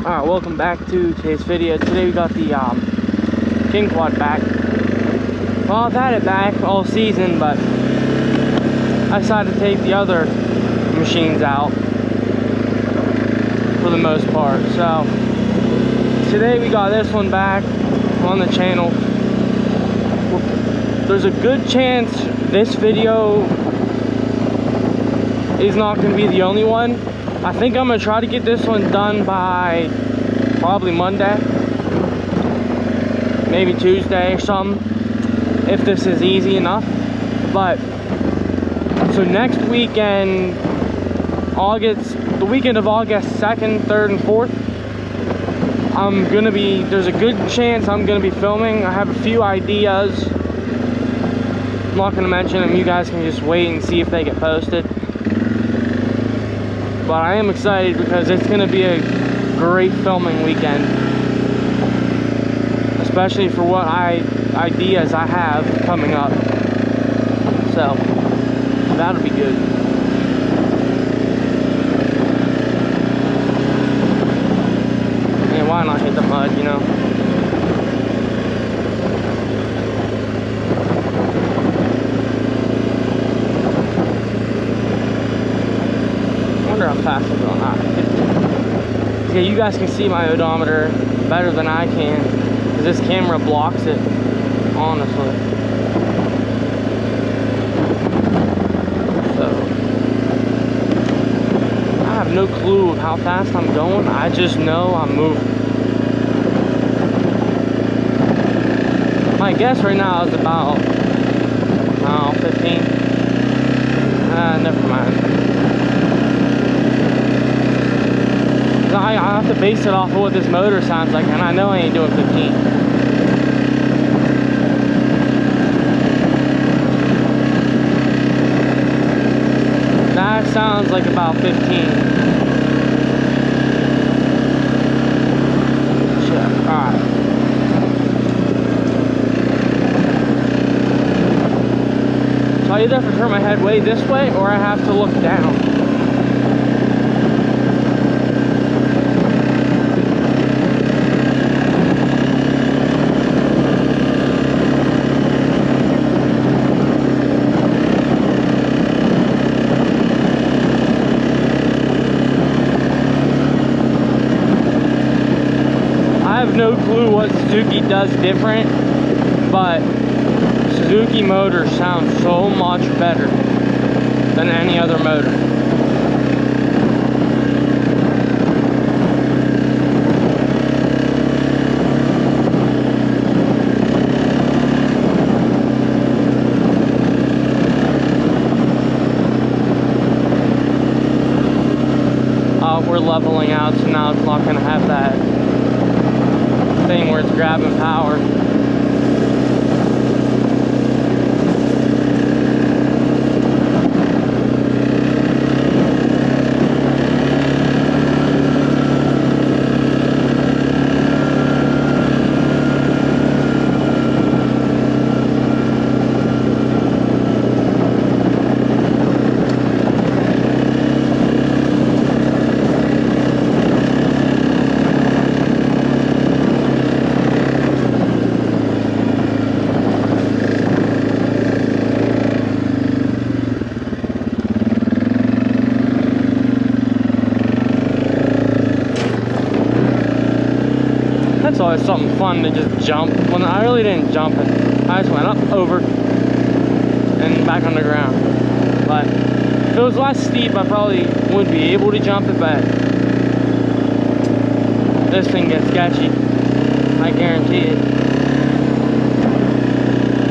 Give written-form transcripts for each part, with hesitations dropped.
Alright, welcome back to today's video. Today we got the Kingquad back. Well, I've had it back all season, but I decided to take the other machines out for the most part. So today we got this one back on the channel. There's a good chance this video is not going to be the only one. I think I'm going to try to get this one done by probably Monday, maybe Tuesday or something, if this is easy enough. But so next weekend, the weekend of August 2nd, 3rd, and 4th, there's a good chance I'm going to be filming. I have a few ideas. I'm not going to mention them. You guys can just wait and see if they get posted. But I am excited because it's going to be a great filming weekend, especially for what ideas I have coming up. So that'll be good. And why not hit the mud, you know? How fast I'm going. Yeah, you guys can see my odometer better than I can because this camera blocks it, honestly. So I have no clue of how fast I'm going. I just know I'm moving. My guess right now is about 15. Never mind. I have to base it off of what this motor sounds like, and I know I ain't doing 15. That sounds like about 15. Check. Alright. So I either have to turn my head way this way, or I have to look down. I have no clue what Suzuki does different, but Suzuki motors sound so much better than any other motor. We're leveling out, so now it's not going to have that thing where it's grabbing power. It's always something fun to just jump. When I really didn't jump it, I just went up, over, and back on the ground. But if it was less steep, I probably would be able to jump it, but this thing gets sketchy. I guarantee it.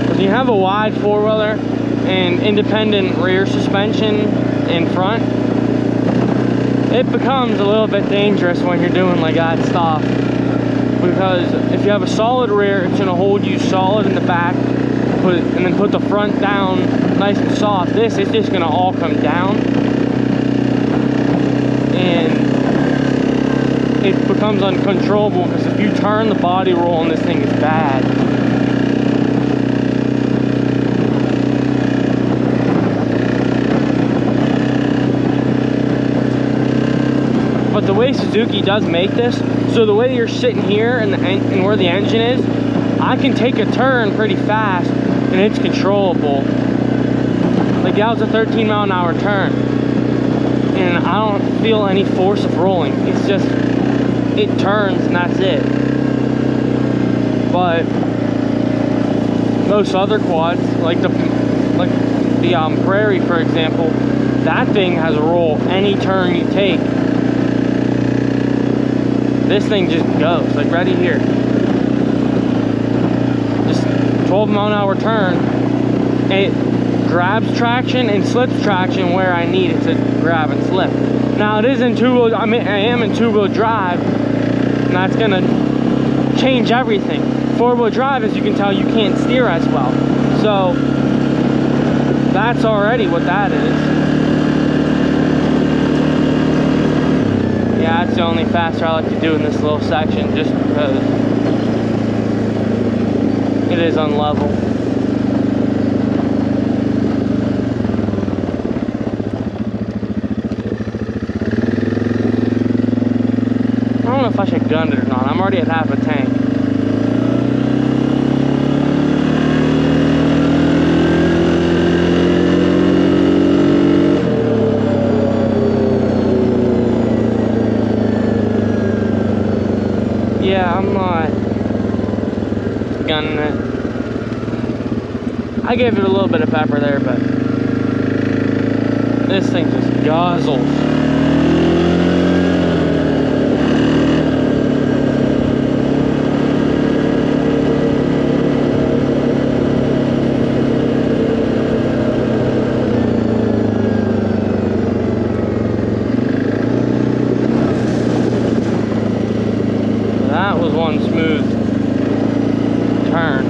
Because you have a wide four-wheeler and independent rear suspension in front, it becomes a little bit dangerous when you're doing like that stuff. Because if you have a solid rear, it's going to hold you solid in the back, and then put the front down nice and soft. This is just going to all come down, and it becomes uncontrollable because if you turn the body roll on this thing, it's bad. But the way Suzuki does make this, so the way you're sitting here and where the engine is, I can take a turn pretty fast and it's controllable. Like that was a 13-mile-an-hour turn, and I don't feel any force of rolling. It's just, it turns and that's it. But most other quads, like the Prairie, for example, that thing has a roll any turn you take. This thing just goes, like right here. Just 12-mile-an-hour turn, and it grabs traction and slips traction where I need it to grab and slip. Now it is in two-wheel, I am in two-wheel drive, and that's gonna change everything. Four-wheel drive, as you can tell, you can't steer as well. So that's already what that is. Yeah, that's the only faster I like to do in this little section, just because it is unlevel. I don't know if I should gun it or not. I'm already at half a tank. Yeah, I'm not gunning it. I gave it a little bit of pepper there, but this thing just guzzles. That was one smooth turn.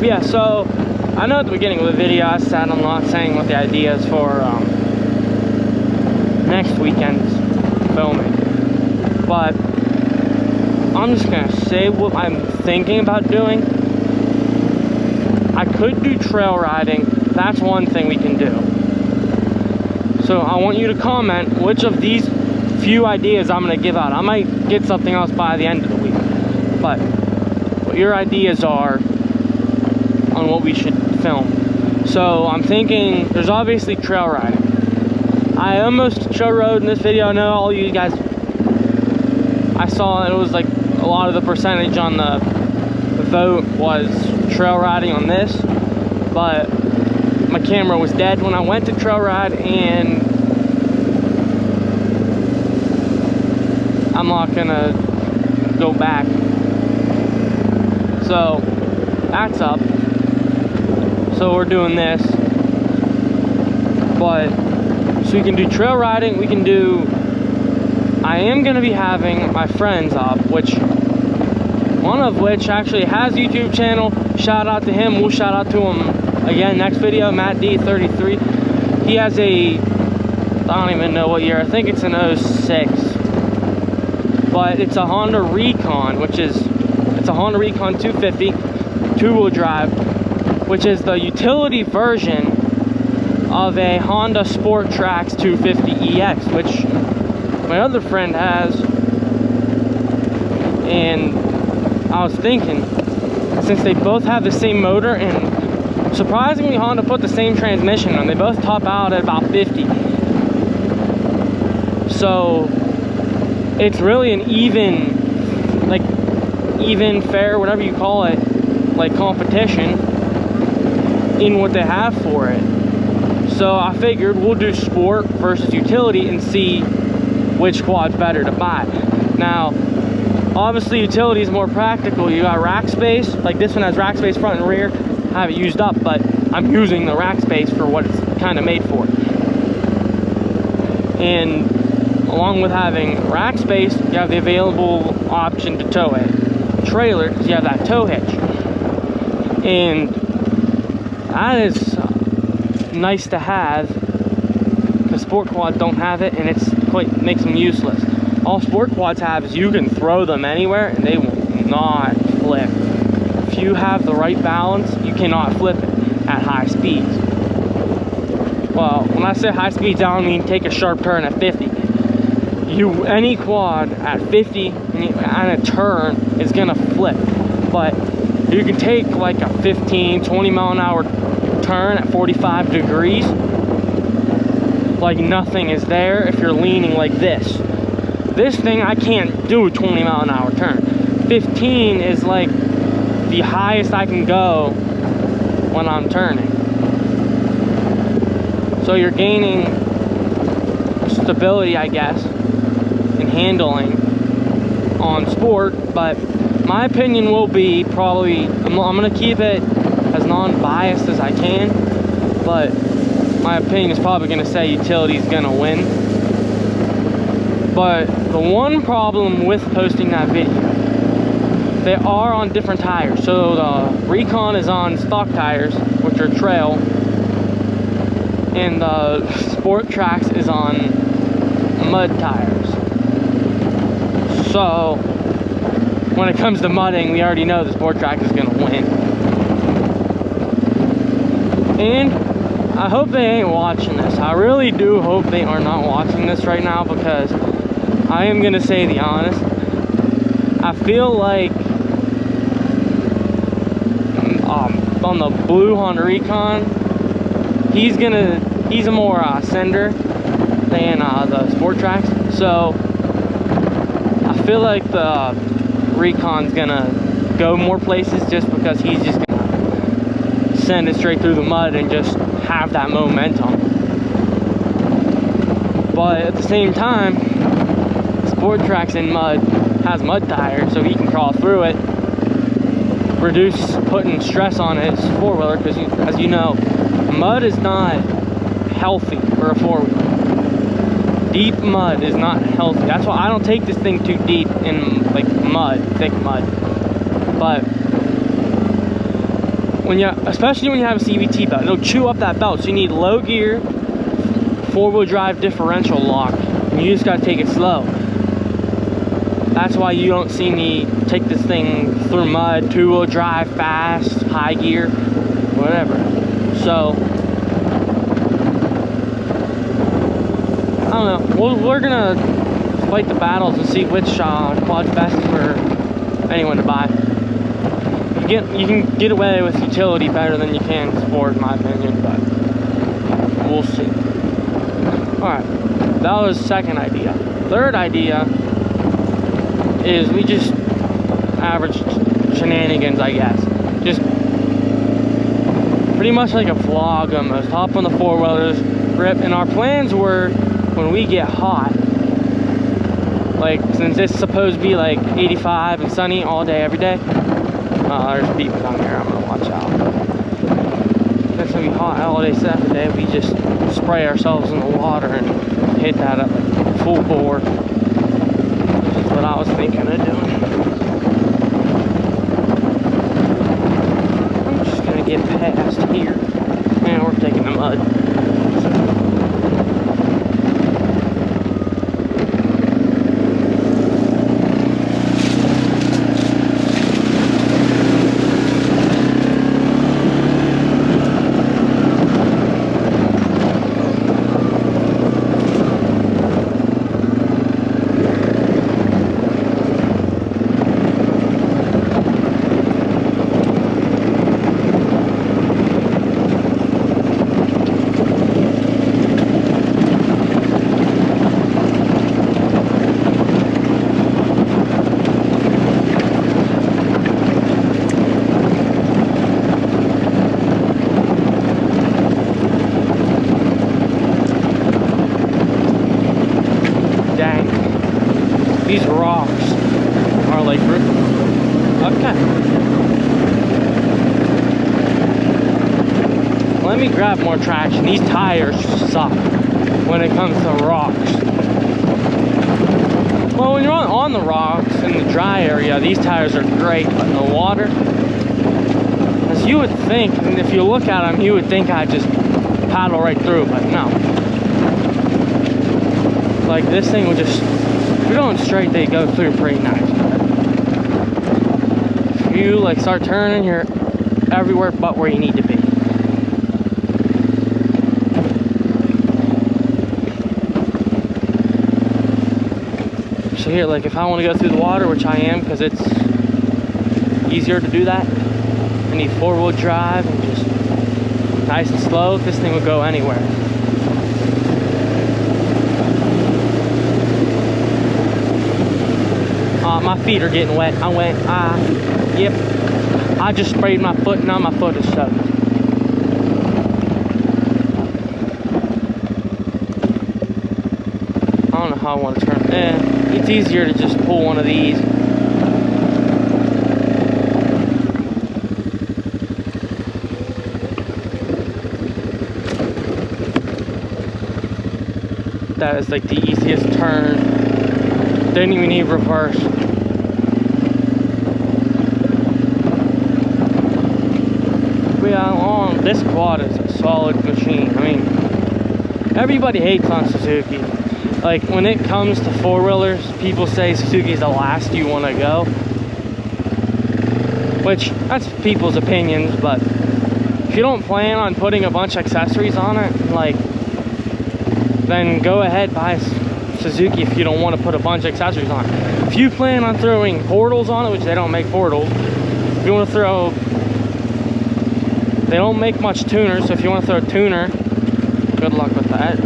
Yeah, so I know at the beginning of the video I said I'm not saying what the idea is for next weekend's filming, but I'm just gonna say what I'm thinking about doing. I could do trail riding. That's one thing we can do. So I want you to comment which of these few ideas I'm going to give out. I might get something else by the end of the week, but what your ideas are on what we should film. So I'm thinking there's obviously trail riding. I almost trail rode in this video. I know all you guys, I saw it was like a lot of the percentage on the vote was trail riding on this, but my camera was dead when I went to trail ride, and I'm not gonna go back. So that's up. So we're doing this, but so we can do trail riding. We can do, I am gonna be having my friends up, which one of which actually has a YouTube channel. Shout out to him. We'll shout out to him again next video. Matt D33. He has a, I don't even know what year. I think it's an 06. But it's a Honda Recon, which is, it's a Honda Recon 250 two-wheel drive, which is the utility version of a Honda Sport Trax 250 EX, which my other friend has. And I was thinking, since they both have the same motor, and surprisingly Honda put the same transmission on, they both top out at about 50. So it's really an even, like even fair, whatever you call it, like competition in what they have for it. So I figured we'll do sport versus utility and see which quad's better to buy. Now obviously utility is more practical. You got rack space, like this one has rack space front and rear. I have it used up, but I'm using the rack space for what it's kind of made for. And along with having rack space, you have the available option to tow a trailer, because you have that tow hitch. And that is nice to have, because sport quads don't have it, and it's quite makes them useless. All sport quads have is you can throw them anywhere and they will not flip. If you have the right balance, you cannot flip it at high speeds. Well, when I say high speeds, I don't mean take a sharp turn at 50. Any quad at 50 and a turn is gonna flip. But you can take like a 15, 20 mile an hour turn at 45 degrees. Like nothing is there if you're leaning like this. This thing, I can't do a 20 mile an hour turn. 15 is like the highest I can go when I'm turning. So you're gaining stability, I guess, in handling on sport, but my opinion will be probably, I'm gonna keep it as non-biased as I can, but my opinion is probably gonna say utility is gonna win. But the one problem with posting that video, they are on different tires. So the Recon is on stock tires, which are trail, and the Sport Trax is on mud tires. So when it comes to mudding, we already know the Sport Trax is gonna win. And I hope they ain't watching this. I really do hope they are not watching this right now, because I am gonna say the honest. I feel like on the blue Honda Recon, he's a more sender than the Sport Trax. So I feel like the Recon's gonna go more places, just because he's just gonna send it straight through the mud and just have that momentum. But at the same time, Sport Trax in mud has mud tires, so he can crawl through it, reduce putting stress on his four-wheeler, because as you know, mud is not healthy for a four-wheeler. Deep mud is not healthy. That's why I don't take this thing too deep in like mud, thick mud. But especially when you have a CVT belt, it'll chew up that belt. So you need low gear, four-wheel drive differential lock, and you just gotta take it slow. That's why you don't see me take this thing through mud, two-wheel drive, fast, high gear, whatever. So I don't know. We're gonna fight the battles and see which quad's best for anyone to buy. You can get away with utility better than you can sport, in my opinion, but we'll see. Alright, that was the second idea. Third idea is we just average shenanigans, I guess. Just pretty much like a vlog almost. Hop on the four-wheelers, grip, and our plans were when we get hot, like since it's supposed to be like 85 and sunny all day, every day. There's people down here, I'm gonna watch out. It's gonna be hot all day Saturday. We just spray ourselves in the water and hit that at like full bore. Which is what I was thinking of doing. I'm just gonna get past here. And we're taking the mud. These rocks are like, okay. Let me grab more traction. These tires suck when it comes to rocks. Well, when you're on the rocks in the dry area, these tires are great, but in the water, as you would think, and if you look at them, you would think I'd just paddle right through, but no. Like this thing will just, if you're going straight, they go through pretty nice. But if you like start turning, you're everywhere but where you need to be. So here, like if I want to go through the water, which I am because it's easier to do that, I need 4-wheel drive and just nice and slow. This thing will go anywhere. My feet are getting wet. Yep. I just sprayed my foot, now my foot is soaked. I don't know how I want to turn. It's easier to just pull one of these. That is like the easiest turn. Didn't even need reverse. Yeah, this quad is a solid machine. I mean, everybody hates on Suzuki. Like when it comes to 4-wheelers, people say Suzuki's the last you want to go. Which, that's people's opinions, but if you don't plan on putting a bunch of accessories on it, like, then go ahead, buy Suzuki if you don't want to put a bunch of accessories on it. If you plan on throwing portals on it, which they don't make portals, if you want to throw, they don't make much tuners, so if you want to throw a tuner, good luck with that.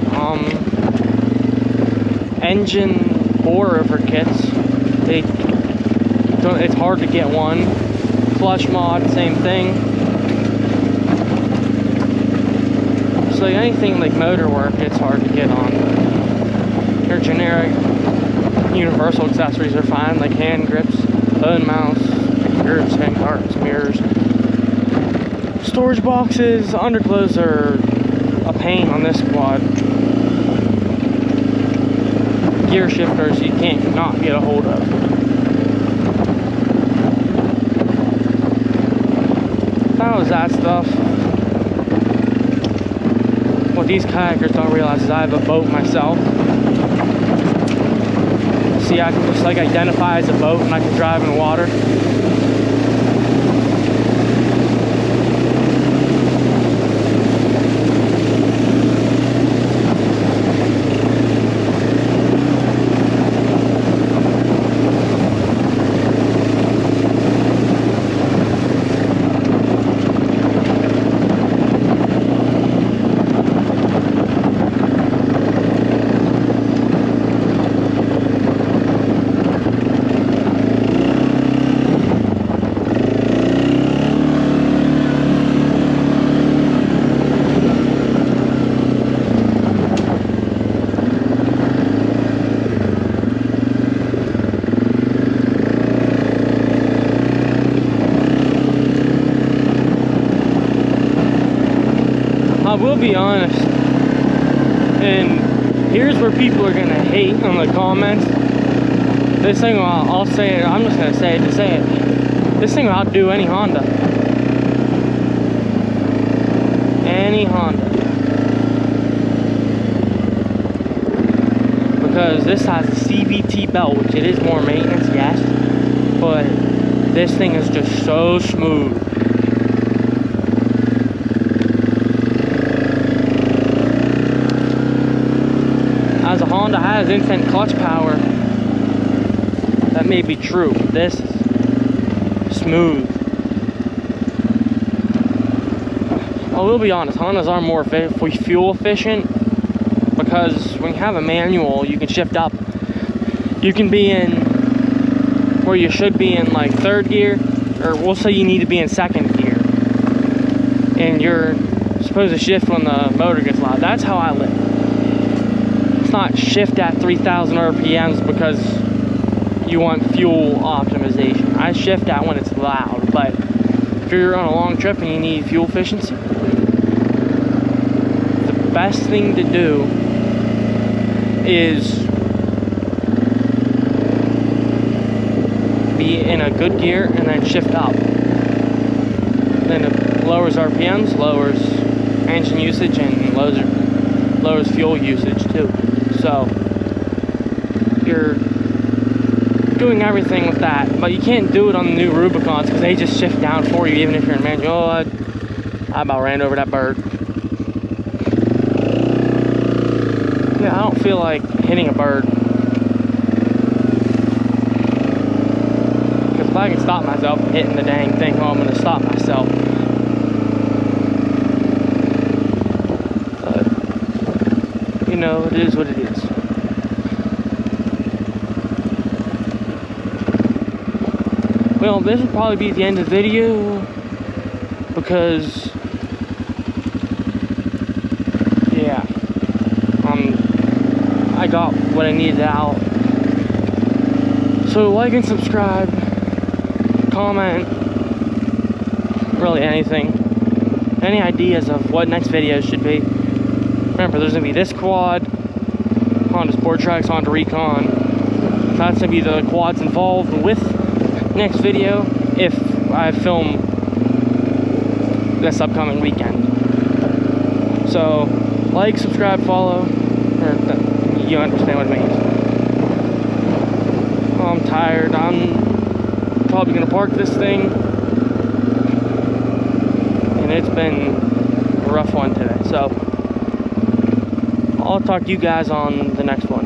Engine borer for kits, it's hard to get one. Clutch mod, same thing. So anything like motor work, it's hard to get on. Your generic universal accessories are fine, like hand grips, phone mounts, fingers, hand carts, mirrors. Storage boxes, underclothes are a pain on this quad. Gear shifters you can't not get a hold of. That was that stuff. What these kayakers don't realize is I have a boat myself. See, I can just like identify as a boat and I can drive in water. I will be honest, and here's where people are gonna hate on the comments. This thing, I'll say it, I'm just gonna say it to say it. This thing will outdo any Honda. Any Honda. Because this has a CVT belt, which it is more maintenance, yes, but this thing is just so smooth. As a Honda has instant clutch power, that may be true, but this is smooth. I will be honest, Hondas are more fuel efficient because when you have a manual, you can shift up. You can be in where you should be in like 3rd gear, or we'll say you need to be in 2nd gear, and you're supposed to shift when the motor gets loud. That's how I live. Not shift at 3,000 RPMs because you want fuel optimization. I shift at when it's loud, but if you're on a long trip and you need fuel efficiency, the best thing to do is be in a good gear and then shift up. Then it lowers RPMs, lowers engine usage, and lowers fuel usage too. So you're doing everything with that, but you can't do it on the new Rubicons because they just shift down for you, even if you're in manual. Oh, I about ran over that bird. Yeah, I don't feel like hitting a bird. Because if I can stop myself from hitting the dang thing, well, I'm going to stop myself. But, you know, it is what it is. Well, this will probably be the end of the video because, yeah, I got what I needed out. So like and subscribe, comment, really anything, any ideas of what next videos should be. Remember, there's gonna be this quad, Honda Sport Trax, Honda Recon. That's gonna be the quads involved with next video if I film this upcoming weekend. So like, subscribe, follow, or you understand what it means. Oh, I'm tired. I'm probably gonna park this thing, and it's been a rough one today. So I'll talk to you guys on the next one.